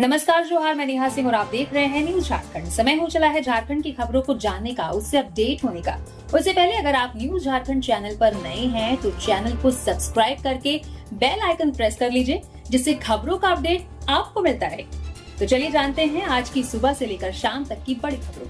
नमस्कार जोहार, मैं नेहा सिंह और आप देख रहे हैं न्यूज झारखंड। समय हो चला है झारखंड की खबरों को जानने का, उससे अपडेट होने का। उससे पहले अगर आप न्यूज झारखंड चैनल पर नए हैं तो चैनल को सब्सक्राइब करके बेल आइकन प्रेस कर लीजिए, जिससे खबरों का अपडेट आपको मिलता रहे। तो चलिए जानते हैं आज की सुबह से लेकर शाम तक की बड़ी खबरों।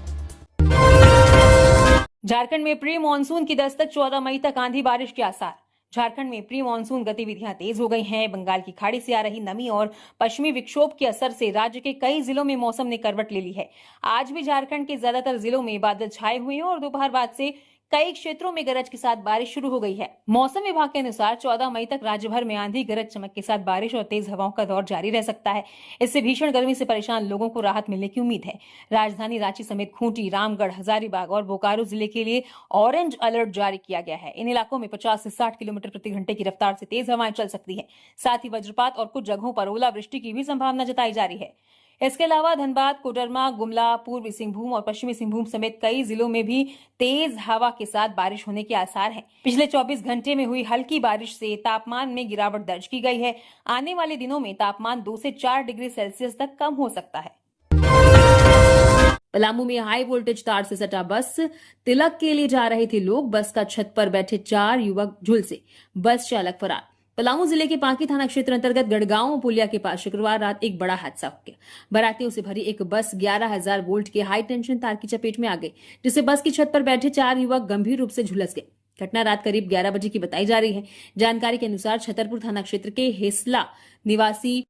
झारखंड में प्री मानसून की दस्तक, 14 मई तक आंधी बारिश के आसार। झारखंड में प्री मानसून गतिविधियां तेज हो गई हैं। बंगाल की खाड़ी से आ रही नमी और पश्चिमी विक्षोभ के असर से राज्य के कई जिलों में मौसम ने करवट ले ली है। आज भी झारखंड के ज्यादातर जिलों में बादल छाए हुए हैं और दोपहर बाद से कई क्षेत्रों में गरज के साथ बारिश शुरू हो गई है। मौसम विभाग के अनुसार 14 मई तक राज्य भर में आंधी, गरज, चमक के साथ बारिश और तेज हवाओं का दौर जारी रह सकता है। इससे भीषण गर्मी से परेशान लोगों को राहत मिलने की उम्मीद है। राजधानी रांची समेत खूंटी, रामगढ़, हजारीबाग और बोकारो जिले के लिए ऑरेंज अलर्ट जारी किया गया है। इन इलाकों में 50 से 60 किलोमीटर प्रति घंटे की रफ्तार से तेज हवाएं चल सकती है। साथ ही वज्रपात और कुछ जगहों पर ओलावृष्टि की भी संभावना जताई जा रही है। इसके अलावा धनबाद, कोडरमा, गुमला, पूर्वी सिंहभूम और पश्चिमी सिंहभूम समेत कई जिलों में भी तेज हवा के साथ बारिश होने के आसार हैं। पिछले 24 घंटे में हुई हल्की बारिश से तापमान में गिरावट दर्ज की गई है। आने वाले दिनों में तापमान 2 से 4 डिग्री सेल्सियस तक कम हो सकता है। पलामू में हाई वोल्टेज तार से सटा बस, तिलक के लिए जा रहे थे लोग। बस का छत पर बैठे 4 युवक झुलसे, बस चालक फरार। पलामू जिले के पांकी थाना क्षेत्र अंतर्गत गढ़गांव पुलिया के पास शुक्रवार रात एक बड़ा हादसा हो गया। बारातियों से भरी एक बस 11,000 वोल्ट के हाई टेंशन तार की चपेट में आ गई, जिससे बस की छत पर बैठे 4 युवक गंभीर रूप से झुलस गए। घटना रात करीब 11 बजे की बताई जा रही है। जानकारी के अनुसार छतरपुर थाना क्षेत्र के हेसला निवासी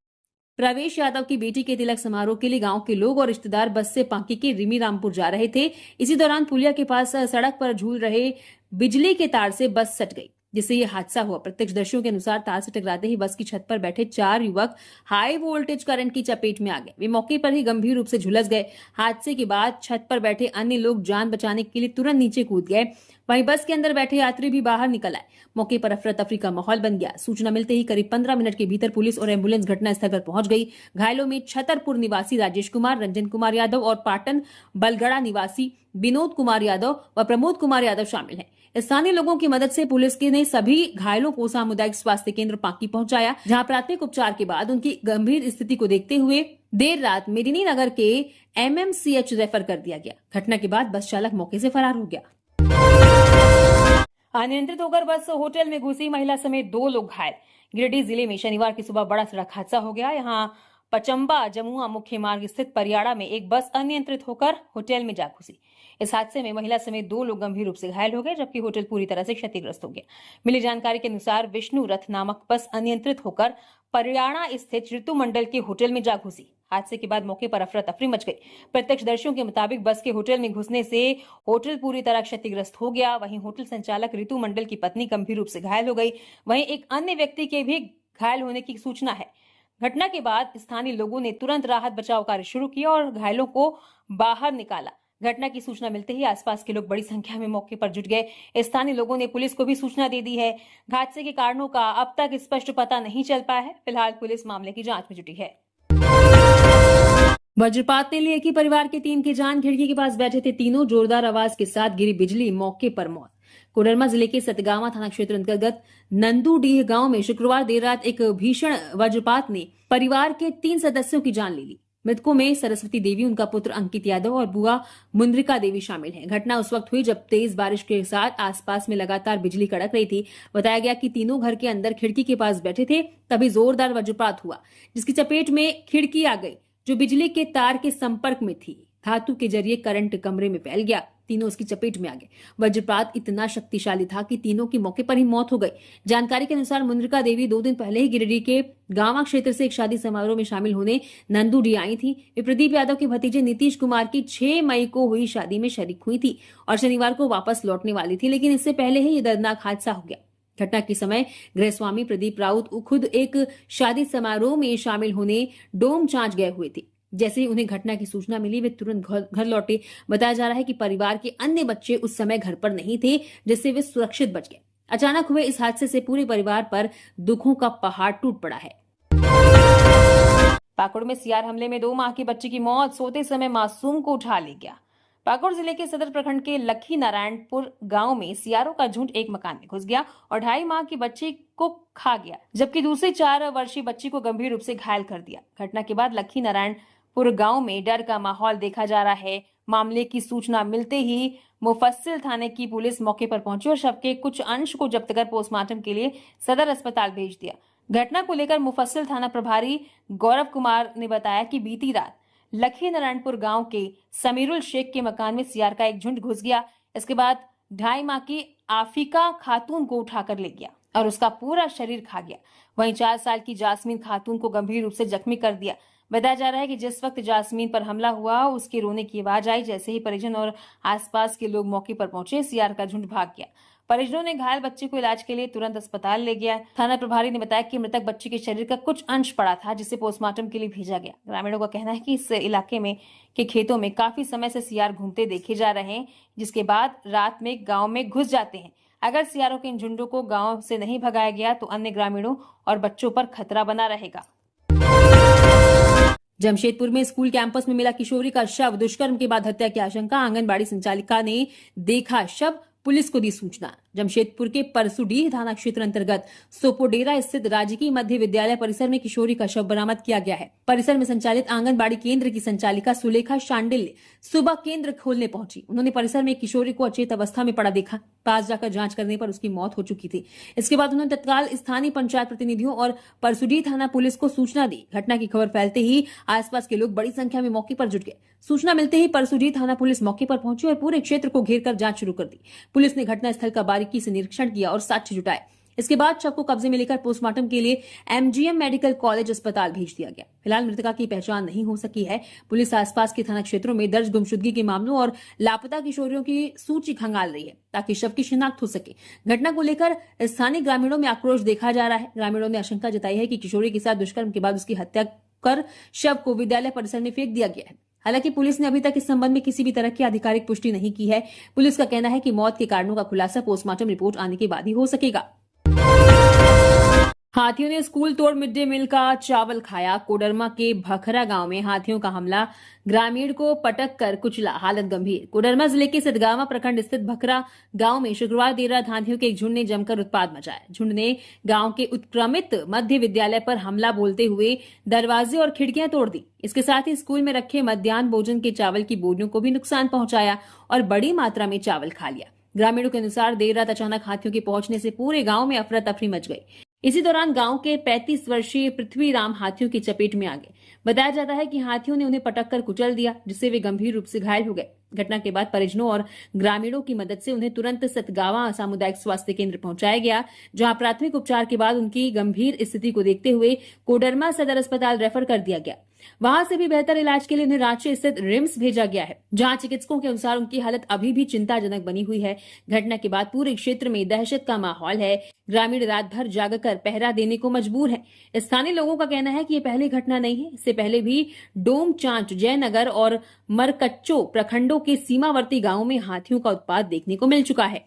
प्रवेश यादव की बेटी के तिलक समारोह के लिए गांव के लोग और रिश्तेदार बस से पांकी के रिमी रामपुर जा रहे थे। इसी दौरान पुलिया के पास सड़क पर झूल रहे बिजली के तार से बस सट गई, जिससे यह हादसा हुआ। प्रत्यक्षदर्शियों के अनुसार तार से टकराते ही बस की छत पर बैठे 4 युवक हाई वोल्टेज करंट की चपेट में आ गए। वे मौके पर ही गंभीर रूप से झुलस गए। हादसे के बाद छत पर बैठे अन्य लोग जान बचाने के लिए तुरंत नीचे कूद गए। वहीं बस के अंदर बैठे यात्री भी बाहर निकल आए। मौके पर अफरा तफरी का माहौल बन गया। सूचना मिलते ही करीब 15 मिनट के भीतर पुलिस और एम्बुलेंस घटनास्थल पर पहुंच गई। घायलों में छतरपुर निवासी राजेश कुमार, रंजन कुमार यादव और पाटन बलगड़ा निवासी विनोद कुमार यादव व प्रमोद कुमार यादव शामिल हैं। स्थानीय लोगों की मदद से पुलिस ने सभी घायलों को सामुदायिक स्वास्थ्य केंद्र पांकी पहुंचाया, जहां प्राथमिक उपचार के बाद उनकी गंभीर स्थिति को देखते हुए देर रात मेदिनी नगर के MMCH रेफर कर दिया गया। घटना के बाद बस चालक मौके से फरार हो गया। अनियंत्रित होकर बस होटल में घुसी, महिला समेत 2 लोग घायल। गिरिडीह जिले में शनिवार की सुबह बड़ा सड़क हादसा हो गया। यहां पचम्बा जमुआ मुख्य मार्ग स्थित परियाड़ा में एक बस अनियंत्रित होकर होटल में जा घुसी। इस हादसे में महिला समेत 2 लोग गंभीर रूप से घायल हो गए, जबकि होटल पूरी तरह से क्षतिग्रस्त हो गया। मिली जानकारी के अनुसार विष्णु रथ नामक बस अनियंत्रित होकर परियाड़ा स्थित ऋतु मंडल के होटल में जा घुसी। हादसे के बाद मौके पर अफरा तफरी मच गई। प्रत्यक्षदर्शियों के मुताबिक बस के होटल में घुसने से होटल पूरी तरह क्षतिग्रस्त हो गया। वहीं होटल संचालक ऋतु मंडल की पत्नी गंभीर रूप से घायल हो गई। वहीं एक अन्य व्यक्ति के भी घायल होने की सूचना है। घटना के बाद स्थानीय लोगों ने तुरंत राहत बचाव कार्य शुरू किया और घायलों को बाहर निकाला। घटना की सूचना मिलते ही आसपास के लोग बड़ी संख्या में मौके पर जुट गए। स्थानीय लोगों ने पुलिस को भी सूचना दे दी है। हादसे के कारणों का अब तक स्पष्ट पता नहीं चल पाया है। फिलहाल पुलिस मामले की जांच में जुटी है। वज्रपात ने लिए एक ही परिवार के 3 की जान। खिड़की के पास बैठे थे तीनों, जोरदार आवाज के साथ गिरी बिजली, मौके पर मौत। कोडरमा जिले के सतगावा थाना क्षेत्र अंतर्गत नंदूडीह गांव में शुक्रवार देर रात एक भीषण वज्रपात ने परिवार के 3 सदस्यों की जान ले ली। मृतकों में सरस्वती देवी, उनका पुत्र अंकित यादव और बुआ मुंद्रिका देवी शामिल हैं। घटना उस वक्त हुई जब तेज बारिश के साथ आसपास में लगातार बिजली कड़क रही थी। बताया गया कि तीनों घर के अंदर खिड़की के पास बैठे थे, तभी जोरदार वज्रपात हुआ, जिसकी चपेट में खिड़की आ गई, जो बिजली के तार के संपर्क में थी। धातु के जरिए करंट कमरे में फैल गया। तीनों उसकी चपेट में आ गए। वज्रपात इतना शक्तिशाली था कि तीनों की मौके पर ही मौत हो गई। जानकारी के अनुसार मुंद्रिका देवी 2 दिन पहले ही गिरिडीह के गांवा क्षेत्र से एक शादी समारोह में शामिल होने नंदूडीह आई थी। वे प्रदीप यादव के भतीजे नीतीश कुमार की 6 मई को हुई शादी में शरीक हुई थी और शनिवार को वापस लौटने वाली थी, लेकिन इससे पहले ही ये दर्दनाक हादसा हो गया। घटना के समय गृहस्वामी प्रदीप राउत खुद एक शादी समारोह में शामिल होने डोम चांच गए हुए थे। जैसे ही उन्हें घटना की सूचना मिली, वे तुरंत घर लौटे। बताया जा रहा है कि परिवार के अन्य बच्चे उस समय घर पर नहीं थे, जिससे वे सुरक्षित बच गए। अचानक हुए इस हादसे से पूरे परिवार पर दुखों का पहाड़ टूट पड़ा है। पाकुड़ में सीआर हमले में 2 माह की बच्ची की मौत, सोते समय मासूम को उठा ले गया। पाकुड़ जिले के सदर प्रखंड के लखी नारायणपुर गांव में सियारों का झुंड एक मकान में घुस गया और 2.5 माह की बच्ची को खा गया, जबकि दूसरी 4 वर्षीय बच्ची को गंभीर रूप से घायल कर दिया। घटना के बाद लखी नारायणपुर गांव में डर का माहौल देखा जा रहा है। मामले की सूचना मिलते ही मुफस्सिल थाने की पुलिस मौके पर पहुंची और शव के कुछ अंश को जब्त कर पोस्टमार्टम के लिए सदर अस्पताल भेज दिया। घटना को लेकर मुफस्सिल थाना प्रभारी गौरव कुमार ने बताया कि बीती रात लखी नारायणपुर गांव के समीरुल शेख के मकान में सियार का एक झुंड घुस गया। इसके बाद 2.5 माह की आफिका खातून को उठाकर ले गया और उसका पूरा शरीर खा गया। वहीं 4 साल की जास्मीन खातून को गंभीर रूप से जख्मी कर दिया। बताया जा रहा है कि जिस वक्त जास्मीन पर हमला हुआ, उसके रोने की आवाज आई। जैसे ही परिजन और आसपास के लोग मौके पर पहुंचे, सियार का झुंड भाग गया। परिजनों ने घायल बच्चे को इलाज के लिए तुरंत अस्पताल ले गया। थाना प्रभारी ने बताया कि मृतक बच्चे के शरीर का कुछ अंश पड़ा था, जिसे पोस्टमार्टम के लिए भेजा गया। ग्रामीणों का कहना है कि इस इलाके में के खेतों में काफी समय से सियार घूमते देखे जा रहे हैं, जिसके बाद रात में गांव में घुस जाते हैं। अगर सियारों के इन झुंडों को गांव से नहीं भगाया गया तो अन्य ग्रामीणों और बच्चों पर खतरा बना रहेगा। जमशेदपुर में स्कूल कैंपस में मिला किशोरी का शव, दुष्कर्म के बाद हत्या की आशंका। आंगनबाड़ी संचालिका ने देखा शव, पुलिस को दी सूचना। जमशेदपुर के परसुडीह थाना क्षेत्र अंतर्गत सोपोडेरा स्थित राजकीय मध्य विद्यालय परिसर में किशोरी का शव बरामद किया गया है। परिसर में संचालित आंगनबाड़ी केंद्र की संचालिका सुलेखा शांडिल सुबह केंद्र खोलने पहुंची। उन्होंने परिसर में किशोरी को अचेत अवस्था में पड़ा देखा। पास जाकर जांच करने पर उसकी मौत हो चुकी थी। इसके बाद उन्होंने तत्काल स्थानीय पंचायत प्रतिनिधियों और परसुडीह थाना पुलिस को सूचना दी। घटना की खबर फैलते ही आसपास के लोग बड़ी संख्या में मौके पर जुट गए। सूचना मिलते ही परसुडीह थाना पुलिस मौके पर पहुंची और पूरे क्षेत्र को घेरकर जांच शुरू कर दी। पुलिस ने घटनास्थल का बारीकी से निरीक्षण किया और साक्ष्य जुटाए। इसके बाद शव को कब्जे में लेकर पोस्टमार्टम के लिए एमजीएम मेडिकल कॉलेज अस्पताल भेज दिया गया। फिलहाल मृतका की पहचान नहीं हो सकी है। पुलिस आसपास के थाना क्षेत्रों में दर्ज गुमशुदगी के मामलों और लापता किशोरियों की सूची खंगाल रही है, ताकि शव की शिनाख्त हो सके। घटना को लेकर स्थानीय ग्रामीणों में आक्रोश देखा जा रहा है। ग्रामीणों ने आशंका जताई है कि किशोरी के साथ दुष्कर्म के बाद उसकी हत्या कर शव को विद्यालय परिसर में फेंक दिया गया है। हालांकि पुलिस ने अभी तक इस संबंध में किसी भी तरह की आधिकारिक पुष्टि नहीं की है। पुलिस का कहना है कि मौत के कारणों का खुलासा पोस्टमार्टम रिपोर्ट आने के बाद ही हो सकेगा। हाथियों ने स्कूल तोड़ मिड डे मील का चावल खाया। कोडरमा के भखरा गांव में हाथियों का हमला, ग्रामीण को पटक कर कुचला, हालत गंभीर। कोडरमा जिले के सिद्धगावा प्रखंड स्थित भखरा गांव में शुक्रवार देर रात हाथियों के एक झुंड ने जमकर उत्पात मचाया। झुंड ने गांव के उत्क्रमित मध्य विद्यालय पर हमला बोलते हुए दरवाजे और खिड़कियां तोड़ दी। इसके साथ ही स्कूल में रखे मध्याह्न भोजन के चावल की बोरियों को भी नुकसान पहुंचाया और बड़ी मात्रा में चावल खा लिया। ग्रामीणों के अनुसार देर रात अचानक हाथियों के पहुंचने से पूरे गांव में अफरा तफरी मच गई। इसी दौरान गांव के 35 वर्षीय पृथ्वीराम हाथियों की चपेट में आ गए। बताया जाता है कि हाथियों ने उन्हें पटक कर कुचल दिया, जिससे वे गंभीर रूप से घायल हो गए। घटना के बाद परिजनों और ग्रामीणों की मदद से उन्हें तुरंत सतगावा सामुदायिक स्वास्थ्य केंद्र पहुंचाया गया, जहां प्राथमिक उपचार के बाद उनकी गंभीर स्थिति को देखते हुए कोडरमा सदर अस्पताल रेफर कर दिया गया। वहां से भी बेहतर इलाज के लिए उन्हें रांची स्थित रिम्स भेजा गया है, जहां चिकित्सकों के अनुसार उनकी हालत अभी भी चिंताजनक बनी हुई है। घटना के बाद पूरे क्षेत्र में दहशत का माहौल है। ग्रामीण रात भर जागकर पहरा देने को मजबूर है। स्थानीय लोगों का कहना है कि ये पहली घटना नहीं है। इससे पहले भी डोम चांच, जयनगर और मरकच्चो प्रखंडों के सीमावर्ती गांवों में हाथियों का उत्पात देखने को मिल चुका है।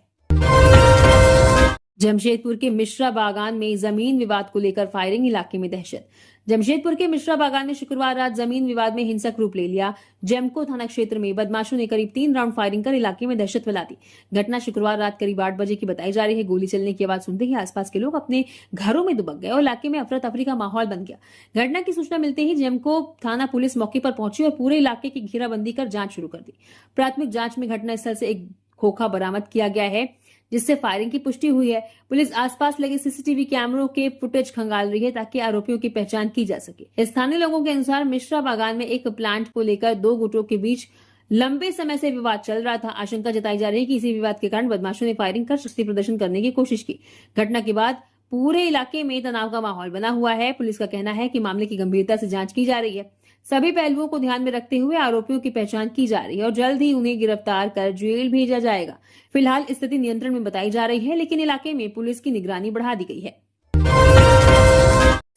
जमशेदपुर के मिश्रा बागान में जमीन विवाद को लेकर फायरिंग, इलाके में दहशत। जमशेदपुर के मिश्रा बागान में शुक्रवार रात जमीन विवाद में हिंसक रूप ले लिया। जेमको थाना क्षेत्र में बदमाशों ने करीब 3 राउंड फायरिंग कर इलाके में दहशत फैला दी। घटना शुक्रवार रात करीब 8 बजे की बताई जा रही है। गोली चलने की आवाज सुनते ही आसपास के लोग अपने घरों में दुबक गए और इलाके में अफरा तफरी का माहौल बन गया। घटना की सूचना मिलते ही जेमको थाना पुलिस मौके पर पहुंची और पूरे इलाके की घेराबंदी कर जांच शुरू कर दी। प्राथमिक जांच में घटनास्थल से एक खोखा बरामद किया गया है, जिससे फायरिंग की पुष्टि हुई है। पुलिस आसपास लगे सीसीटीवी कैमरों के फुटेज खंगाल रही है, ताकि आरोपियों की पहचान की जा सके। स्थानीय लोगों के अनुसार मिश्रा बागान में एक प्लांट को लेकर 2 गुटों के बीच लंबे समय से विवाद चल रहा था। आशंका जताई जा रही है कि इसी विवाद के कारण बदमाशों ने फायरिंग कर शक्ति प्रदर्शन करने की कोशिश की। घटना के बाद पूरे इलाके में तनाव का माहौल बना हुआ है। पुलिस का कहना है कि मामले की गंभीरता से जांच की जा रही है। सभी पहलुओं को ध्यान में रखते हुए आरोपियों की पहचान की जा रही है और जल्द ही उन्हें गिरफ्तार कर जेल भेजा जाएगा। फिलहाल स्थिति नियंत्रण में बताई जा रही है, लेकिन इलाके में पुलिस की निगरानी बढ़ा दी गई है।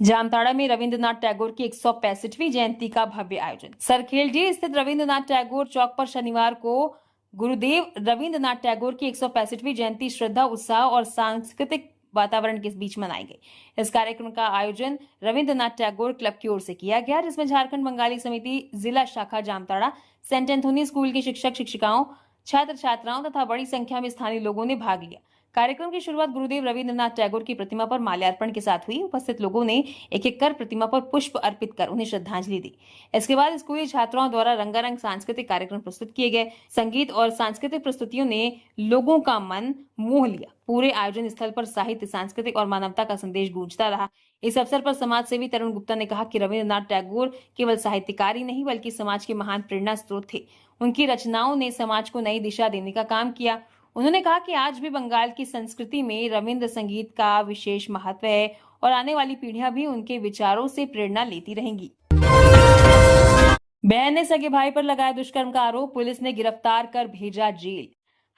जामताड़ा में रविंद्रनाथ टैगोर की 165वीं जयंती का भव्य आयोजन। सरखेलडी स्थित रविंद्रनाथ टैगोर चौक पर शनिवार को गुरुदेव रविंद्रनाथ टैगोर की 165वीं जयंती श्रद्धा, उत्साह और सांस्कृतिक वातावरण के बीच मनाई गई। इस कार्यक्रम का आयोजन रविंद्रनाथ टैगोर क्लब की ओर से किया गया, जिसमें झारखंड बंगाली समिति जिला शाखा जामताड़ा, सेंट एंथोनी स्कूल के शिक्षक शिक्षिकाओं, छात्र छात्राओं तथा बड़ी संख्या में स्थानीय लोगों ने भाग लिया। कार्यक्रम की शुरुआत गुरुदेव रविंद्रनाथ टैगोर की प्रतिमा पर माल्यार्पण के साथ हुई। उपस्थित लोगों ने एक एक कर प्रतिमा पर पुष्प अर्पित कर उन्हें श्रद्धांजलि दी। इसके बाद स्कूली छात्राओं द्वारा रंगारंग सांस्कृतिक कार्यक्रम प्रस्तुत किए गए। संगीत और सांस्कृतिक प्रस्तुतियों ने लोगों का मन मोह लिया। पूरे आयोजन स्थल पर साहित्य, सांस्कृतिक और मानवता का संदेश गूंजता रहा। इस अवसर पर समाज सेवी तरुण गुप्ता ने कहा कि रविंद्रनाथ टैगोर केवल साहित्यकार ही नहीं बल्कि समाज के महान प्रेरणा स्रोत थे। उनकी रचनाओं ने समाज को नई दिशा देने का काम किया। उन्होंने कहा कि आज भी बंगाल की संस्कृति में रविंद्र संगीत का विशेष महत्व है और आने वाली पीढ़ियां भी उनके विचारों से प्रेरणा लेती रहेंगी। बहन ने सगे भाई पर लगाया दुष्कर्म का आरोप, पुलिस ने गिरफ्तार कर भेजा जेल।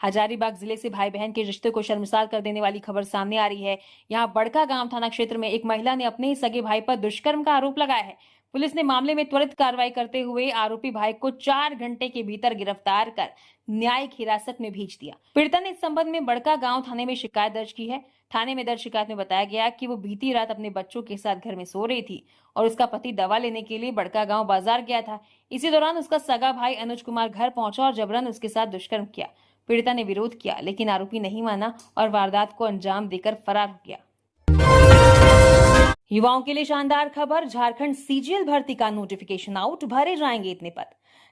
हजारीबाग जिले से भाई बहन के रिश्ते को शर्मसार कर देने वाली खबर सामने आ रही है। यहां बड़का गांव थाना क्षेत्र में एक महिला ने अपने ही सगे भाई पर दुष्कर्म का आरोप लगाया है। पुलिस ने मामले में त्वरित कार्रवाई करते हुए आरोपी भाई को 4 घंटे के भीतर गिरफ्तार कर न्यायिक हिरासत में भेज दिया। पीड़िता ने इस संबंध में बड़का गांव थाने में शिकायत दर्ज की है। थाने में दर्ज शिकायत में बताया गया कि वो बीती रात अपने बच्चों के साथ घर में सो रही थी और उसका पति दवा लेने के लिए बड़का गांव बाजार गया था। इसी दौरान उसका सगा भाई अनुज कुमार घर पहुंचा और जबरन उसके साथ दुष्कर्म किया। पीड़िता ने विरोध किया, लेकिन आरोपी नहीं माना और वारदात को अंजाम देकर फरार हो गया। युवाओं के लिए शानदार खबर, झारखंड सीजीएल भर्ती का नोटिफिकेशन आउट, भरे जाएंगे इतने पद।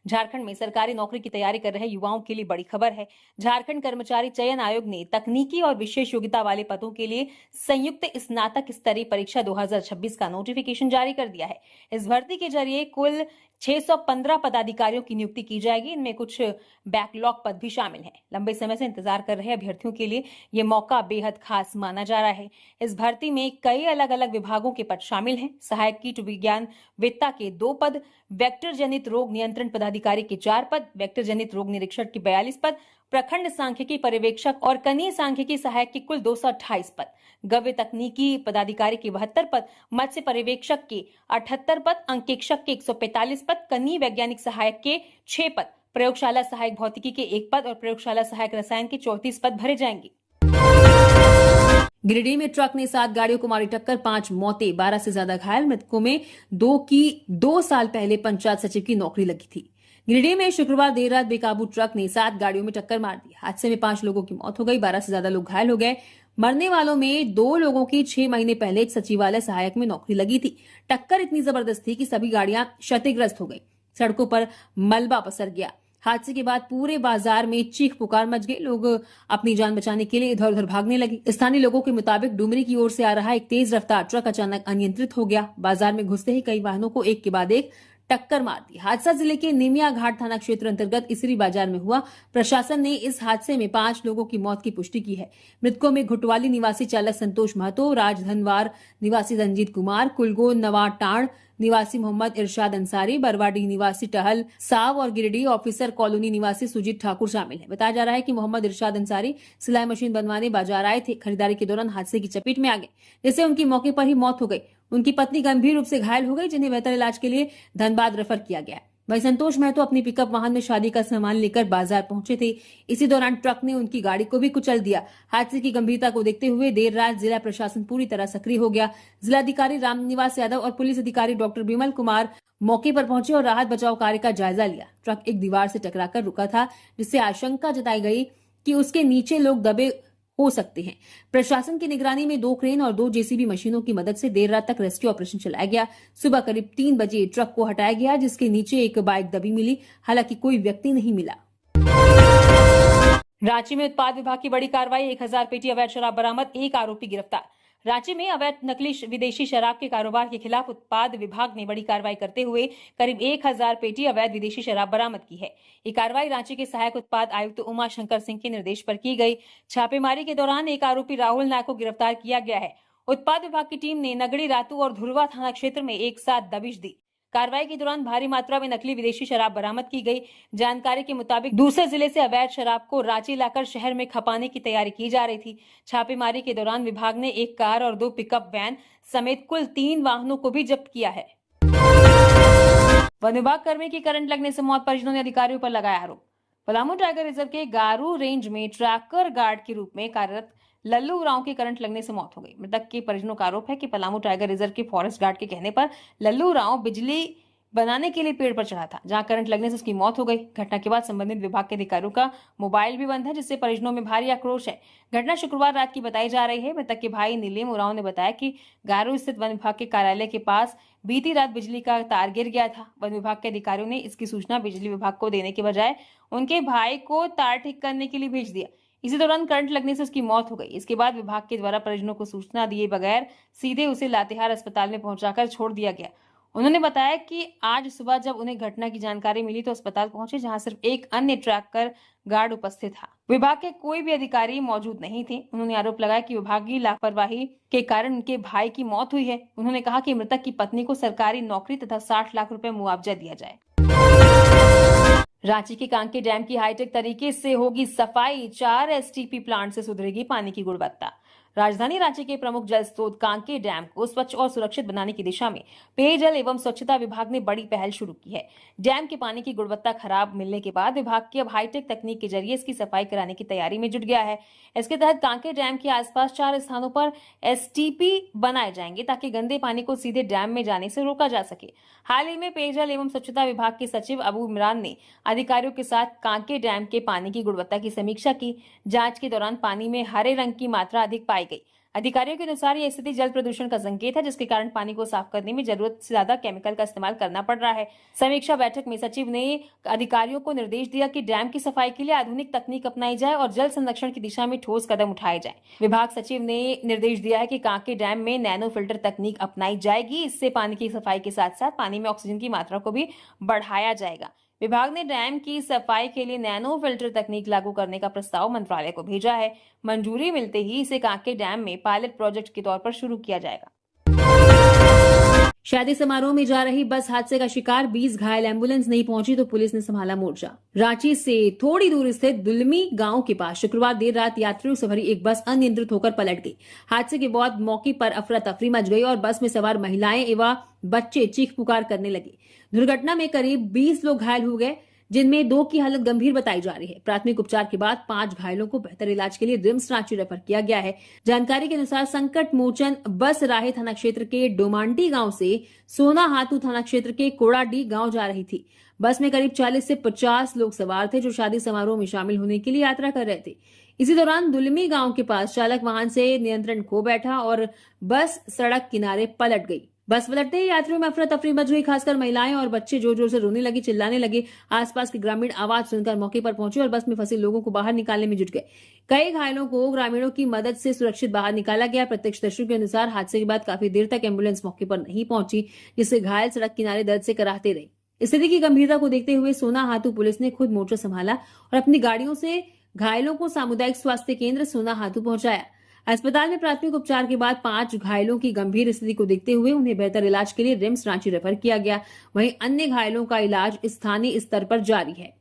झारखंड में सरकारी नौकरी की तैयारी कर रहे युवाओं के लिए बड़ी खबर है। झारखंड कर्मचारी चयन आयोग ने तकनीकी और विशेष योग्यता वाले पदों के लिए संयुक्त स्नातक स्तरीय परीक्षा 2026 का नोटिफिकेशन जारी कर दिया है। इस भर्ती के जरिए कुल 615 पदाधिकारियों की नियुक्ति की जाएगी। इनमें कुछ बैकलॉग पद भी शामिल हैं। लंबे समय से इंतजार कर रहे अभ्यर्थियों के लिए ये मौका बेहद खास माना जा रहा है। इस भर्ती में कई अलग अलग विभागों के पद शामिल हैं। सहायक कीट विज्ञान वेत्ता के 2 पद, वेक्टर जनित रोग नियंत्रण पदाधिकारी के 4 पद, वेक्टर जनित रोग निरीक्षक के 42 पद, प्रखंड सांख्यिकी पर्यवेक्षक और कनीय सांख्यिकी सहायक के कुल 228 पद, गव्य तकनीकी पदाधिकारी के 72 पद, मत्स्य पर्यवेक्षक के 78 पद, अंकेक्षक के 145 पद, कनीय वैज्ञानिक सहायक के 6 पद, प्रयोगशाला सहायक भौतिकी के 1 पद और प्रयोगशाला सहायक रसायन के 34 पद भरे जाएंगे। गिरिडीह में ट्रक ने 7 गाड़ियों को मारी टक्कर, 5 मौतें, 12 से ज्यादा घायल। मृतकों में 2 की 2 साल पहले पंचायत सचिव की नौकरी लगी थी। गिरिडीह में शुक्रवार देर रात बेकाबू ट्रक ने 7 गाड़ियों में टक्कर मार दी। हादसे में 5 लोगों की मौत हो गई, 12 से ज्यादा लोग घायल हो गए। मरने वालों में 2 लोगों की 6 महीने पहले एक सचिवालय सहायक में नौकरी लगी थी। टक्कर इतनी जबरदस्त थी कि सभी गाड़ियां क्षतिग्रस्त हो गई। सड़कों पर मलबा पसर गया। हादसे के बाद पूरे बाजार में चीख पुकार मच गई। लोग अपनी जान बचाने के लिए इधर उधर भागने लगे। स्थानीय लोगों के मुताबिक डुमरी की ओर से आ रहा एक तेज रफ्तार ट्रक अचानक अनियंत्रित हो गया। बाजार में घुसते ही कई वाहनों को एक के बाद एक टक्कर मार दी। हादसा जिले के निमिया घाट थाना क्षेत्र अंतर्गत इसरी बाजार में हुआ। प्रशासन ने इस हादसे में 5 लोगों की मौत की पुष्टि की है। मृतकों में घुटवाली निवासी चालक संतोष महतो, राजधनवार निवासी रंजीत कुमार, कुलगो नवाटाण निवासी मोहम्मद इरशाद अंसारी, बरवाडी निवासी टहल साव और गिरिडीह ऑफिसर कॉलोनी निवासी सुजीत ठाकुर शामिल है। बताया जा रहा है कि मोहम्मद इरशाद अंसारी सिलाई मशीन बनवाने बाजार आए थे। खरीदारी के दौरान हादसे की चपेट में आ गए, जिससे उनकी मौके पर ही मौत हो गई। उनकी पत्नी गंभीर रूप से घायल हो गई, जिन्हें बेहतर इलाज के लिए धनबाद रेफर किया गया। वहीं संतोष महतो अपनी पिकअप वाहन में शादी का सामान लेकर बाजार पहुंचे थे। इसी दौरान ट्रक ने उनकी गाड़ी को भी कुचल दिया। हादसे की गंभीरता को देखते हुए देर रात जिला प्रशासन पूरी तरह सक्रिय हो गया। जिलाधिकारी रामनिवास यादव और पुलिस अधिकारी डॉक्टर बिमल कुमार मौके पर पहुंचे और राहत बचाव कार्य का जायजा लिया। ट्रक एक दीवार से टकराकर रुका था, जिससे आशंका जताई गई कि उसके नीचे लोग दबे हो सकते हैं। प्रशासन की निगरानी में 2 क्रेन और 2 जेसीबी मशीनों की मदद से देर रात तक रेस्क्यू ऑपरेशन चलाया गया। सुबह करीब 3 बजे ट्रक को हटाया गया, जिसके नीचे एक बाइक दबी मिली। हालांकि कोई व्यक्ति नहीं मिला। रांची में उत्पाद विभाग की बड़ी कार्रवाई, 1000 पेटी अवैध शराब बरामद, 1 आरोपी गिरफ्तार। रांची में अवैध नकली विदेशी शराब के कारोबार के खिलाफ उत्पाद विभाग ने बड़ी कार्रवाई करते हुए करीब 1000 पेटी अवैध विदेशी शराब बरामद की है। ये कार्रवाई रांची के सहायक उत्पाद आयुक्त उमा शंकर सिंह के निर्देश पर की गई। छापेमारी के दौरान एक आरोपी राहुल नायक को गिरफ्तार किया गया है। उत्पाद विभाग की टीम ने नगड़ी, रातू और धुरवा थाना क्षेत्र में एक साथ दबिश दी। कार्रवाई के दौरान भारी मात्रा में नकली विदेशी शराब बरामद की गई। जानकारी के मुताबिक दूसरे जिले से अवैध शराब को रांची लाकर शहर में खपाने की तैयारी की जा रही थी। छापेमारी के दौरान विभाग ने 1 कार और 2 पिकअप वैन समेत कुल 3 वाहनों को भी जब्त किया है। वन विभाग कर्मी की करंट लगने से मौत, परिजनों ने अधिकारियों पर लगाया आरोप। पलामू टाइगर रिजर्व के गारू रेंज में ट्रैकर गार्ड के रूप में कार्यरत लल्लू उरांव की करंट लगने से मौत हो गई। मृतक के परिजनों का आरोप है कि पलामू टाइगर रिजर्व के फॉरेस्ट गार्ड के कहने पर लल्लू उरांव बिजली बनाने के लिए पेड़ पर चढ़ा था, जहां करंट लगने से उसकी मौत हो गई। घटना के बाद संबंधित विभाग के अधिकारियों का मोबाइल भी बंद है, जिससे परिजनों में भारी आक्रोश है। घटना शुक्रवार रात की बताई जा रही है। मृतक के भाई नीलिम उरांव ने बताया कि गारो स्थित वन विभाग के कार्यालय के पास बीती रात बिजली का तार गिर गया था। वन विभाग के अधिकारियों ने इसकी सूचना बिजली विभाग को देने के बजाय उनके भाई को तार ठीक करने के लिए भेज दिया। इसी दौरान करंट लगने से उसकी मौत हो गई। इसके बाद विभाग के द्वारा परिजनों को सूचना दिए बगैर सीधे उसे लातेहार अस्पताल में पहुंचाकर छोड़ दिया गया। उन्होंने बताया कि आज सुबह जब उन्हें घटना की जानकारी मिली तो अस्पताल पहुंचे, जहां सिर्फ एक अन्य ट्रैकर गार्ड उपस्थित था। विभाग के कोई भी अधिकारी मौजूद नहीं थे। उन्होंने आरोप लगाया कि विभागीय लापरवाही के कारण उनके भाई की मौत हुई है। उन्होंने कहा कि मृतक की पत्नी को सरकारी नौकरी तथा 60 लाख रुपए मुआवजा दिया जाए। रांची के कांके डैम की हाईटेक तरीके से होगी सफाई, 4 एसटीपी प्लांट से सुधरेगी पानी की गुणवत्ता। राजधानी रांची के प्रमुख जल स्रोत कांके डैम को स्वच्छ और सुरक्षित बनाने की दिशा में पेयजल एवं स्वच्छता विभाग ने बड़ी पहल शुरू की है। डैम के पानी की गुणवत्ता खराब मिलने के बाद विभाग की अब हाईटेक तकनीक के जरिए इसकी सफाई कराने की तैयारी में जुट गया है। इसके तहत कांके डैम के आसपास 4 स्थानों पर एसटीपी बनाए जाएंगे, ताकि गंदे पानी को सीधे डैम में जाने से रोका जा सके। हाल ही में पेयजल एवं स्वच्छता विभाग के सचिव अबू इमरान ने अधिकारियों के साथ कांके डैम के पानी की गुणवत्ता की समीक्षा की। जांच के दौरान पानी में हरे रंग की मात्रा अधिक पाई गई। अधिकारियों के अनुसार यह स्थिति जल प्रदूषण का संकेत है, जिसके कारण पानी को साफ करने में जरूरत से ज्यादा केमिकल का इस्तेमाल करना पड़ रहा है। समीक्षा बैठक में सचिव ने अधिकारियों को निर्देश दिया कि डैम की सफाई के लिए आधुनिक तकनीक अपनाई जाए और जल संरक्षण की दिशा में ठोस कदम उठाए जाएं। विभाग सचिव ने निर्देश दिया है कि कांके डैम में नैनो फिल्टर तकनीक अपनाई जाएगी। इससे पानी की सफाई के साथ साथ पानी में ऑक्सीजन की मात्रा को भी बढ़ाया जाएगा। विभाग ने डैम की सफाई के लिए नैनो फिल्टर तकनीक लागू करने का प्रस्ताव मंत्रालय को भेजा है। मंजूरी मिलते ही इसे कांके डैम में पायलट प्रोजेक्ट के तौर पर शुरू किया जाएगा। शादी समारोह में जा रही बस हादसे का शिकार, 20 घायल, एम्बुलेंस नहीं पहुंची तो पुलिस ने संभाला मोर्चा। रांची से थोड़ी दूर स्थित दुलमी गांव के पास शुक्रवार देर रात यात्रियों से भरी एक बस अनियंत्रित होकर पलट गई। हादसे के बाद मौके पर अफरा तफरी मच गई और बस में सवार महिलाएं एवं बच्चे चीख पुकार करने लगे। दुर्घटना में करीब 20 लोग घायल हो गए, जिनमें 2 की हालत गंभीर बताई जा रही है। प्राथमिक उपचार के बाद 5 घायलों को बेहतर इलाज के लिए रिम्स रांची रेफर किया गया है। जानकारी के अनुसार संकट मोचन बस राहे थाना क्षेत्र के डोमांडी गांव से सोना हाथू थाना क्षेत्र के कोड़ाडी गांव जा रही थी। बस में करीब 40 से 50 लोग सवार थे, जो शादी समारोह में शामिल होने के लिए यात्रा कर रहे थे। इसी दौरान दुलमी गांव के पास चालक वाहन से नियंत्रण खो बैठा और बस सड़क किनारे पलट गई। बस पलटते ही यात्रियों में अफरा तफरी मच गई। खासकर महिलाएं और बच्चे जोर जोर से रोने लगे, चिल्लाने लगे। आसपास के ग्रामीण आवाज सुनकर मौके पर पहुंचे और बस में फंसे लोगों को बाहर निकालने में जुट गए। कई घायलों को ग्रामीणों की मदद से सुरक्षित बाहर निकाला गया। प्रत्यक्षदर्शियों के अनुसार हादसे के बाद काफी देर तक एम्बुलेंस मौके पर नहीं पहुंची, जिससे घायल सड़क किनारे दर्द से कराहते रहे। स्थिति की गंभीरता को देखते हुए सोना हाथू पुलिस ने खुद मोर्चा संभाला और अपनी गाड़ियों से घायलों को सामुदायिक स्वास्थ्य केंद्र सोना हाथू पहुंचाया। अस्पताल में प्राथमिक उपचार के बाद 5 घायलों की गंभीर स्थिति को देखते हुए उन्हें बेहतर इलाज के लिए रिम्स रांची रेफर किया गया। वहीं अन्य घायलों का इलाज स्थानीय स्तर पर जारी है।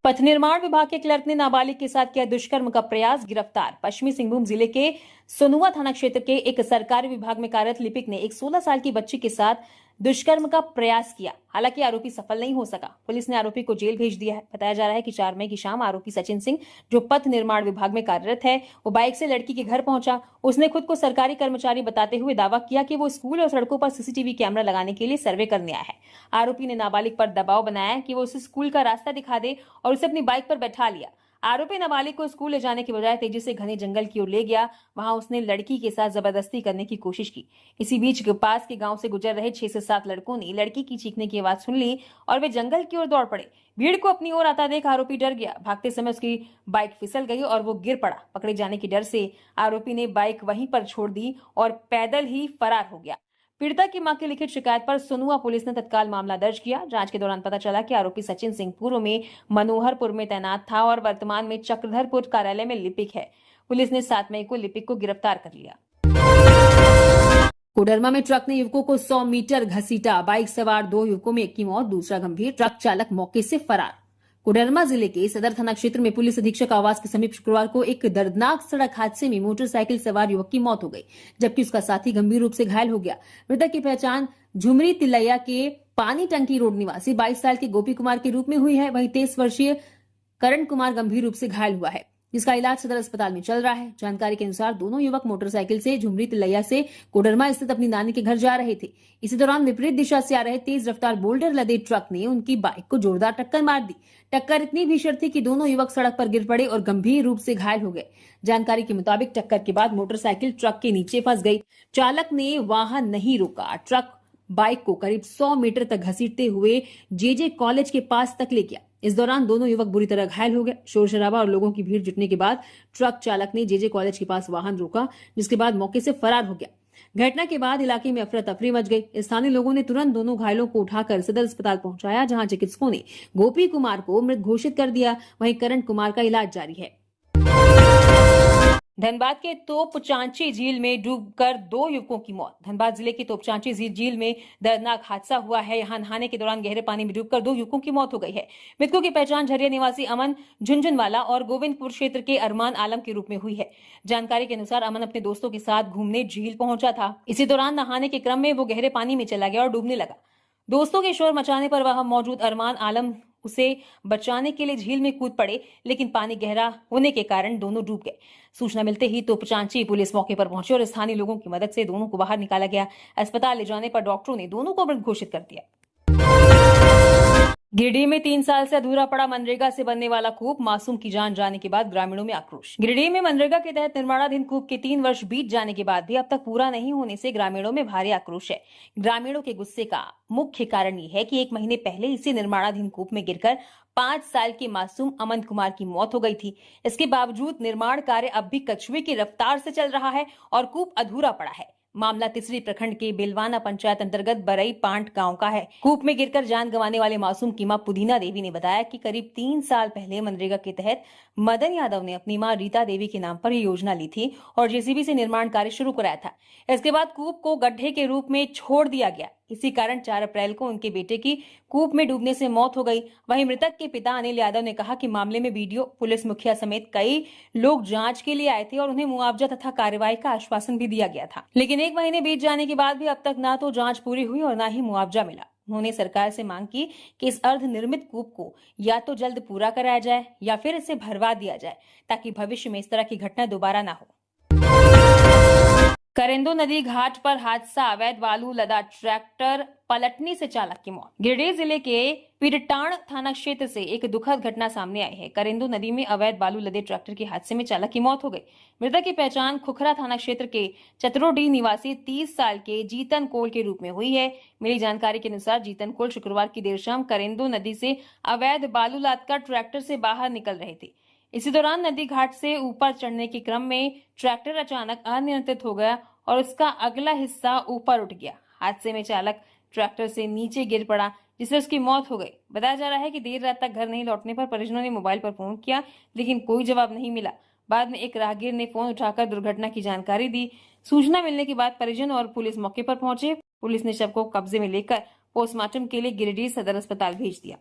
पथ निर्माण विभाग के क्लर्क ने नाबालिग के साथ किया दुष्कर्म का प्रयास, गिरफ्तार। पश्चिमी सिंहभूम जिले के सोनुआ थाना क्षेत्र के एक सरकारी विभाग में कार्यरत लिपिक ने एक 16 साल की बच्ची के साथ दुष्कर्म का प्रयास किया। हालांकि आरोपी सफल नहीं हो सका। पुलिस ने आरोपी को जेल भेज दिया है। बताया जा रहा है कि 4 मई की शाम आरोपी सचिन सिंह, जो पथ निर्माण विभाग में कार्यरत है, वो बाइक से लड़की के घर पहुंचा। उसने खुद को सरकारी कर्मचारी बताते हुए दावा किया कि वो स्कूल और सड़कों पर सीसीटीवी कैमरा लगाने के लिए सर्वे करने आया है। आरोपी ने नाबालिग पर दबाव बनाया कि वो उसे स्कूल का रास्ता दिखा दे और उसे अपनी बाइक पर बैठा लिया। आरोपी नाबालिग को स्कूल ले जाने के बजाय तेजी से घने जंगल की ओर ले गया। वहां उसने लड़की के साथ जबरदस्ती करने की कोशिश की। इसी बीच पास के गांव से गुजर रहे 6 से 7 लड़कों ने लड़की की चीखने की आवाज सुन ली और वे जंगल की ओर दौड़ पड़े। भीड़ को अपनी ओर आता देख आरोपी डर गया। भागते समय उसकी बाइक फिसल गई और वो गिर पड़ा। पकड़े जाने के डर से आरोपी ने बाइक वहीं पर छोड़ दी और पैदल ही फरार हो गया। पीड़िता की मां की लिखित शिकायत पर सोनुआ पुलिस ने तत्काल मामला दर्ज किया। जांच के दौरान पता चला कि आरोपी सचिन सिंह पूर्व में मनोहरपुर में तैनात था और वर्तमान में चक्रधरपुर कार्यालय में लिपिक है। पुलिस ने 7 मई को लिपिक को गिरफ्तार कर लिया। कोडरमा में ट्रक ने युवकों को 100 मीटर घसीटा। बाइक सवार 2 युवकों में एक की मौत, दूसरा गंभीर। ट्रक चालक मौके से फरार। कोडरमा जिले के सदर थाना क्षेत्र में पुलिस अधीक्षक आवास के समीप शुक्रवार को एक दर्दनाक सड़क हादसे में मोटरसाइकिल सवार युवक की मौत हो गई, जबकि उसका साथी गंभीर रूप से घायल हो गया। मृतक की पहचान झुमरी तिलैया के पानी टंकी रोड निवासी 22 साल के गोपी कुमार के रूप में हुई है। वहीं 23 वर्षीय करण कुमार गंभीर रूप से घायल हुआ है। जिसका इलाज सदर अस्पताल में चल रहा है। जानकारी के अनुसार दोनों युवक मोटरसाइकिल से झुमरी तिलैया से कोडरमा स्थित अपनी नानी के घर जा रहे थे। इसी दौरान विपरीत दिशा से आ रहे तेज रफ्तार बोल्डर लदे ट्रक ने उनकी बाइक को जोरदार टक्कर मार दी। टक्कर इतनी भीषण थी कि दोनों युवक सड़क पर गिर पड़े और गंभीर रूप से घायल हो गए। जानकारी के मुताबिक टक्कर के बाद मोटरसाइकिल ट्रक के नीचे फंस गई। चालक ने वाहन नहीं रोका। ट्रक बाइक को करीब 100 मीटर तक घसीटते हुए जेजे कॉलेज के पास तक ले गया। इस दौरान दोनों युवक बुरी तरह घायल हो गए। शोर शराबा और लोगों की भीड़ जुटने के बाद ट्रक चालक ने जेजे कॉलेज के पास वाहन रोका, जिसके बाद मौके से फरार हो गया। घटना के बाद इलाके में अफरा तफरी मच गई। स्थानीय लोगों ने तुरंत दोनों घायलों को उठाकर सदर अस्पताल पहुंचाया, जहां चिकित्सकों ने गोपी कुमार को मृत घोषित कर दिया। वहीं करण कुमार का इलाज जारी है। धनबाद के तोपचांची झील में डूबकर 2 युवकों की मौत। धनबाद जिले की तोपचांची झील में दर्दनाक हादसा हुआ है। यहां नहाने के दौरान गहरे पानी में डूबकर 2 युवकों की मौत हो गई है। मृतकों की पहचान झरिया निवासी अमन झुंझुनवाला और गोविंदपुर क्षेत्र के अरमान आलम के रूप में हुई है। जानकारी के अनुसार अमन अपने दोस्तों के साथ घूमने झील पहुंचा था। इसी दौरान नहाने के क्रम में वो गहरे पानी में चला गया और डूबने लगा। दोस्तों के शोर मचाने पर वहां मौजूद अरमान आलम उसे बचाने के लिए झील में कूद पड़े, लेकिन पानी गहरा होने के कारण दोनों डूब गए। सूचना मिलते ही तोपचांची पुलिस मौके पर पहुंची और स्थानीय लोगों की मदद से दोनों को बाहर निकाला गया। अस्पताल ले जाने पर डॉक्टरों ने दोनों को मृत घोषित कर दिया। गिरिडीह में 3 साल से अधूरा पड़ा मनरेगा से बनने वाला कूप, मासूम की जान जाने के बाद ग्रामीणों में आक्रोश। गिरिडीह में मनरेगा के तहत निर्माणाधीन कूप के 3 वर्ष बीत जाने के बाद भी अब तक पूरा नहीं होने से ग्रामीणों में भारी आक्रोश है। ग्रामीणों के गुस्से का मुख्य कारण ये है कि 1 महीने पहले इसी निर्माणाधीन कूप में गिरकर 5 साल के मासूम अमन कुमार की मौत हो गई थी। इसके बावजूद निर्माण कार्य अब भी कछुए की रफ्तार से चल रहा है और कूप अधूरा पड़ा है। मामला तिसरी प्रखंड के बेलवाना पंचायत अंतर्गत बरई पांट गांव का है। कूप में गिरकर जान गंवाने वाले मासूम की मां पुदीना देवी ने बताया कि करीब 3 साल पहले मनरेगा के तहत मदन यादव ने अपनी मां रीता देवी के नाम पर योजना ली थी और जेसीबी से निर्माण कार्य शुरू कराया था। इसके बाद कूप को गड्ढे के रूप में छोड़ दिया गया। इसी कारण 4 अप्रैल को उनके बेटे की कूप में डूबने से मौत हो गई। वहीं मृतक के पिता अनिल यादव ने कहा कि मामले में वीडियो, पुलिस मुखिया समेत कई लोग जांच के लिए आए थे और उन्हें मुआवजा तथा कार्रवाई का आश्वासन भी दिया गया था, लेकिन 1 महीने बीत जाने के बाद भी अब तक ना तो जांच पूरी हुई और ना ही मुआवजा मिला। उन्होंने सरकार से मांग की कि इस अर्ध निर्मित कूप को या तो जल्द पूरा कराया जाए या फिर इसे भरवा दिया जाए, ताकि भविष्य में इस तरह की घटना दोबारा ना हो। करेंदो नदी घाट पर हादसा, अवैध बालू लदा ट्रैक्टर पलटने से चालक की मौत। गिरिडीह जिले के पीरटाण थाना क्षेत्र से एक दुखद घटना सामने आई है। करेंदो नदी में अवैध बालू लदे ट्रैक्टर के हादसे में चालक की मौत हो गई। मृतक की पहचान खुखरा थाना क्षेत्र के चतरोडी निवासी 30 साल के जीतन कोल के रूप में हुई है। मिली जानकारी के अनुसार जीतन कोल शुक्रवार की देर शाम करेंदो नदी से अवैध बालू लादकर ट्रैक्टर से बाहर निकल रहे थे। इसी दौरान नदी घाट से ऊपर चढ़ने के क्रम में ट्रैक्टर अचानक अनियंत्रित हो गया और उसका अगला हिस्सा ऊपर उठ गया। हादसे में चालक ट्रैक्टर से नीचे गिर पड़ा, जिससे उसकी मौत हो गई। बताया जा रहा है कि देर रात तक घर नहीं लौटने पर परिजनों ने मोबाइल पर फोन किया, लेकिन कोई जवाब नहीं मिला। बाद में एक राहगीर ने फोन उठाकर दुर्घटना की जानकारी दी। सूचना मिलने के बाद परिजन और पुलिस मौके पर पहुंचे। पुलिस ने शव को कब्जे में लेकर पोस्टमार्टम के लिए गिरिडीह सदर अस्पताल भेज दिया।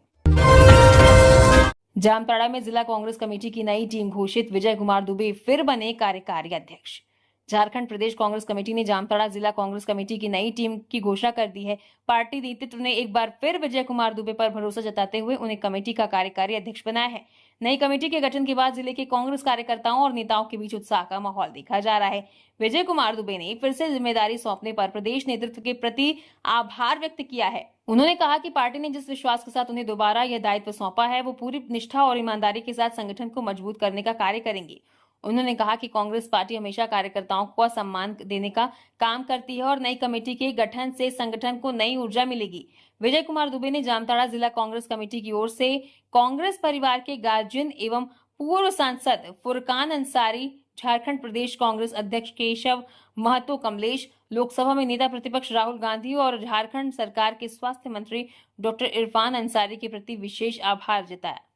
जामताड़ा में जिला कांग्रेस कमेटी की नई टीम घोषित, विजय कुमार दुबे फिर बने कार्यकारी अध्यक्ष। झारखंड प्रदेश कांग्रेस कमेटी ने जामताड़ा जिला कांग्रेस कमेटी की नई टीम की घोषणा कर दी है। पार्टी नेतृत्व ने एक बार फिर विजय कुमार दुबे पर भरोसा जताते हुए उन्हें कमेटी का कार्यकारी अध्यक्ष बनाया है। नई कमेटी के गठन के बाद जिले के कांग्रेस कार्यकर्ताओं और नेताओं के बीच उत्साह का माहौल देखा जा रहा है। विजय कुमार दुबे ने फिर से जिम्मेदारी सौंपने पर प्रदेश नेतृत्व के प्रति आभार व्यक्त किया है। उन्होंने कहा कि पार्टी ने जिस विश्वास के साथ उन्हें दोबारा यह दायित्व सौंपा है, वो पूरी निष्ठा और ईमानदारी के साथ संगठन को मजबूत करने का कार्य करेंगे। उन्होंने कहा कि कांग्रेस पार्टी हमेशा कार्यकर्ताओं को सम्मान देने का काम करती है और नई कमेटी के गठन से संगठन को नई ऊर्जा मिलेगी। विजय कुमार दुबे ने जामताड़ा जिला कांग्रेस कमेटी की ओर से कांग्रेस परिवार के गार्जियन एवं पूर्व सांसद फुरकान अंसारी, झारखंड प्रदेश कांग्रेस अध्यक्ष केशव महतो कमलेश, लोकसभा में नेता प्रतिपक्ष राहुल गांधी और झारखंड सरकार के स्वास्थ्य मंत्री डॉक्टर इरफान अंसारी के प्रति विशेष आभार जताया।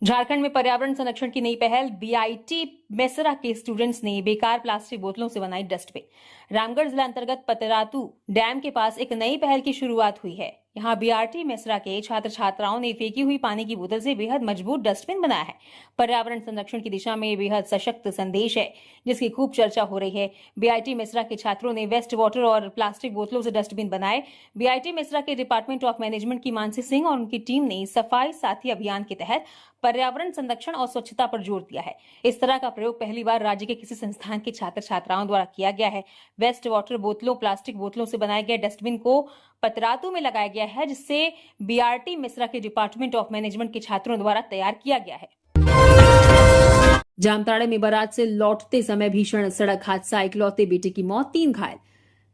झारखंड में पर्यावरण संरक्षण की नई पहल, बीआईटी मेसरा के स्टूडेंट्स ने बेकार प्लास्टिक बोतलों से बनाई डस्टबिन। रामगढ़ जिला अंतर्गत पतरातू डैम के पास एक नई पहल की शुरुआत हुई है। यहाँ बीआरटी मेसरा के छात्र छात्राओं ने फेंकी हुई पानी की बोतल से बेहद मजबूत डस्टबिन बनाया है। पर्यावरण संरक्षण की दिशा में बेहद सशक्त संदेश है, जिसकी खूब चर्चा हो रही है। बीआईटी मेसरा के छात्रों ने वेस्ट वाटर और प्लास्टिक बोतलों से डस्टबिन बनाए। बीआईटी मेसरा के डिपार्टमेंट ऑफ मैनेजमेंट की मानसी सिंह और उनकी टीम ने सफाई साथी अभियान के तहत पर्यावरण संरक्षण और स्वच्छता पर जोर दिया है। इस तरह का प्रयोग पहली बार राज्य के किसी संस्थान के छात्र छात्राओं द्वारा किया गया है। वेस्ट वाटर बोतलों, प्लास्टिक बोतलों से बनाए गए डस्टबिन को पतरातू में लगाया गया है, जिससे बीआरटी मिश्रा के डिपार्टमेंट ऑफ मैनेजमेंट के छात्रों द्वारा तैयार किया गया है। जामताड़ा में बारात से लौटते समय भीषण सड़क हादसा, इकलौते बेटे की मौत, 3 घायल।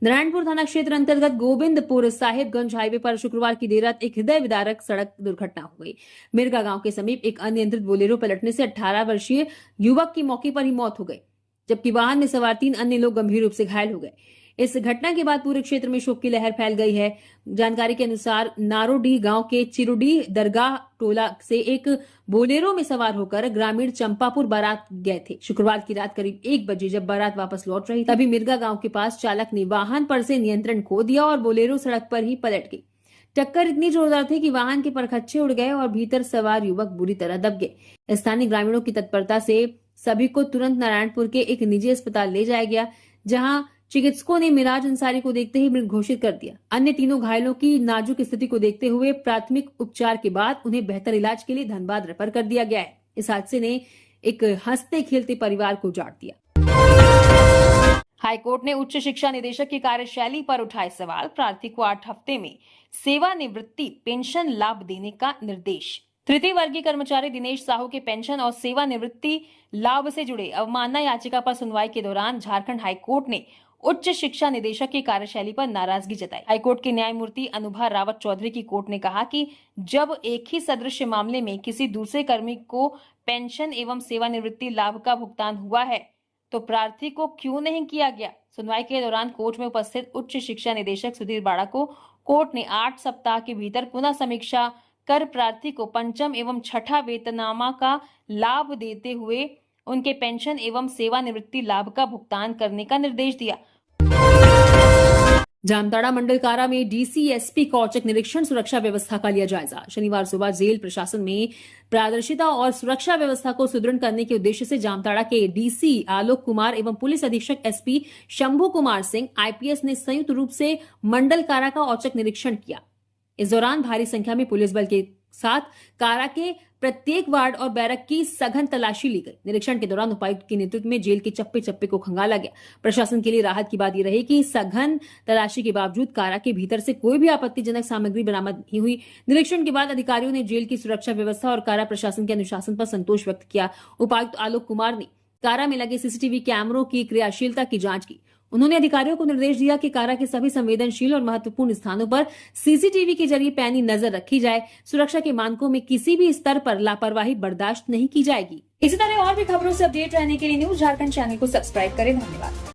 नारायणपुर थाना क्षेत्र अंतर्गत गोविंदपुर साहिबगंज हाईवे पर शुक्रवार की देर रात एक हृदय विदारक सड़क दुर्घटना हो गई। मिर्गा गांव के समीप एक अनियंत्रित बोलेरो पलटने से 18 वर्षीय युवक की मौके पर ही मौत हो गई, जबकि वाहन में सवार 3 अन्य लोग गंभीर रूप से घायल हो गए। इस घटना के बाद पूरे क्षेत्र में शोक की लहर फैल गई है। जानकारी के अनुसार नारोडी गांव के चिरुडी दरगाह टोला से एक बोलेरो में सवार होकर ग्रामीण चंपापुर बारात गए थे। शुक्रवार की रात करीब 1 बजे जब बारात वापस लौट रही, तभी मिर्गा गांव के पास चालक ने वाहन पर से नियंत्रण खो दिया और बोलेरो सड़क पर ही पलट गई। टक्कर इतनी जोरदार थी कि वाहन के परखच्चे उड़ गए और भीतर सवार युवक बुरी तरह दब गए। स्थानीय ग्रामीणों की तत्परता से सभी को तुरंत नारायणपुर के एक निजी अस्पताल ले जाया गया, जहां चिकित्सकों ने मिराज अंसारी को देखते ही मृत घोषित कर दिया। अन्य तीनों घायलों की नाजुक स्थिति को देखते हुए प्राथमिक उपचार के बाद उन्हें बेहतर इलाज के लिए धनबाद रेफर कर दिया गया है। इस हादसे ने एक हंसते खेलते परिवार को उजाड़ दिया। हाईकोर्ट ने उच्च शिक्षा निदेशक की कार्यशैली पर उठाए सवाल। प्रार्थी को 8 हफ्ते में सेवानिवृत्ति पेंशन लाभ देने का निर्देश। तृतीय वर्गीय कर्मचारी दिनेश साहू के पेंशन और सेवानिवृत्ति लाभ से जुड़े अवमानना याचिका पर सुनवाई के दौरान झारखंड हाईकोर्ट ने उच्च शिक्षा निदेशक की कार्यशैली पर नाराजगी जताई। हाईकोर्ट के न्यायमूर्ति अनुभा रावत चौधरी की कोर्ट ने कहा कि जब एक ही सदृश मामले में किसी दूसरे कर्मी को पेंशन एवं सेवानिवृत्ति लाभ का भुगतान हुआ है तो प्रार्थी को क्यों नहीं किया गया। सुनवाई के दौरान कोर्ट में उपस्थित उच्च शिक्षा निदेशक सुधीर बाड़ा को कोर्ट ने 8 सप्ताह के भीतर पुनः समीक्षा कर प्रार्थी को पंचम एवं छठा वेतनामा का लाभ देते हुए उनके पेंशन एवं सेवानिवृत्ति लाभ का भुगतान करने का निर्देश दिया। जामताड़ा मंडल कारा में डीसीएसपी का औचक निरीक्षण, सुरक्षा व्यवस्था का लिया जायजा। शनिवार सुबह जेल प्रशासन में पारदर्शिता और सुरक्षा व्यवस्था को सुदृढ़ करने के उद्देश्य से जामताड़ा के डीसी आलोक कुमार एवं पुलिस अधीक्षक एसपी शंभू कुमार सिंह आईपीएस ने संयुक्त रूप से मंडल कारा का औचक निरीक्षण किया। इस दौरान भारी संख्या में पुलिस बल के साथ कारा के प्रत्येक वार्ड और बैरक की सघन तलाशी ली गई। निरीक्षण के दौरान उपायुक्त के नेतृत्व में जेल के चप्पे चप्पे को खंगाला गया। प्रशासन के लिए राहत की बात यह रही कि सघन तलाशी के बावजूद कारा के भीतर से कोई भी आपत्तिजनक सामग्री बरामद नहीं हुई। निरीक्षण के बाद अधिकारियों ने जेल की सुरक्षा व्यवस्था और कारा प्रशासन के अनुशासन पर संतोष व्यक्त किया। उपायुक्त आलोक कुमार ने कारा में लगे सीसीटीवी कैमरों की क्रियाशीलता की जांच की। उन्होंने अधिकारियों को निर्देश दिया कि कारा के सभी संवेदनशील और महत्वपूर्ण स्थानों पर सीसीटीवी के जरिए पैनी नजर रखी जाए। सुरक्षा के मानकों में किसी भी स्तर पर लापरवाही बर्दाश्त नहीं की जाएगी। इसी तरह और भी खबरों से अपडेट रहने के लिए न्यूज झारखंड चैनल को सब्सक्राइब करें। धन्यवाद।